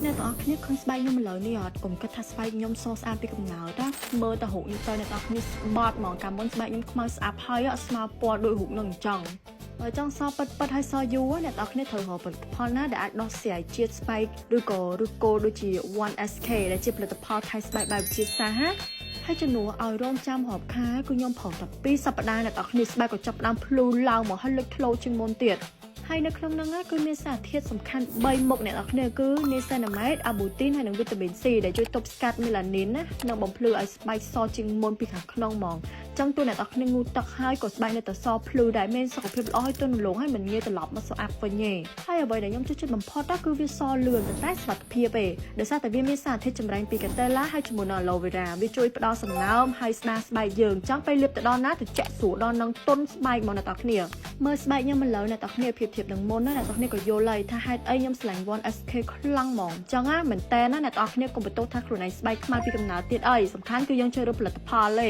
អ្នកទាំងអស់គ្នាឃើញស្បែកខ្ញុំឥឡូវនេះអត់កុំគិតថាស្បែកខ្ញុំសស្អាតពីកំណើតណាមើលតែរូបនេះទៅអ្នកទាំងអស់គ្នាស្បត់ហ្មងកាលមុនស្បែកខ្ញុំខ្មៅស្អាប់ហើយអត់ស្មើពណ៌ដូចរូបនឹងអញ្ចឹងបើចង់សពិតហើយសយូរអ្នកទាំងអស់គ្នាត្រូវរកផលិតផលណាដែលអាចដោះស្រាយជាតិស្បែកឬក៏ឬគោលដូចជា 1SK ដែលជាផលិតផលថែស្បែកបែបវិទ្យាសាស្ត្រណាហើយជំនួសឲ្យរងចាំរាប់ខែគឺខ្ញុំប្រើតែ2សប្តាហ៍អ្នកទាំងអស់គ្នាស្បែកក៏ចាប់ផ្ដើមភ្លឺឡើងមកហើយលេចធ្លោជាងមុនទៀតហើយនៅក្នុងហ្នឹងគឺមានសារធាតុសំខាន់3មុខអ្នកនរគ្នាគឺនីសេណាម៉េតអាប៊ូទីនហើយនិងវីតាមីន C ដែលជួយទប់ស្កាត់មេឡានីនណានិងបំភ្លឺឲ្យស្បែកសជាងមុនពីខាងក្នុងហ្មងចឹងទូអ្នកនរគ្នាងូតទឹកហើយក៏ស្បែកនៅតែសភ្លឺដែរមានសុខភាពល្អហើយទន់រលោងហើយមិនងាយត្រឡប់មកស្អាតវិញទេហើយអ្វីដែលខ្ញុំចូលចិត្តបំផុតគឺវាសលឿនតែសុខភាពទេដោយសារតែវាមានសារធាតុចម្រាញ់ពីកាតេឡាហើយជាមួយនឹង aloe vera វាជួយផ្ដល់សំណើមហើយស្ដារស្បែកយើងចង់ទៅលាបទៅដល់ណាទៅចាក់ស្រួលដល់នឹងទន់ស្បែកមកអ្នកនរគ្នាមើលស្បែកខ្ញុំឥឡូវអ្នកនរគ្នាភាពនឹងមុនណាអ្នកនរគ្នាក៏យល់ហើយថាហេតុអីខ្ញុំឆ្លាញ់ 1SK ខ្លាំងហ្មងអញ្ចឹងណាមែនតើណាអ្នកនរគ្នាកុំបន្ទោសថាខ្លួនឯងស្បែកខ្មៅពីកំណើតទៀតអីសំខាន់គឺយើងជ្រើសរើសផលិតផលទេ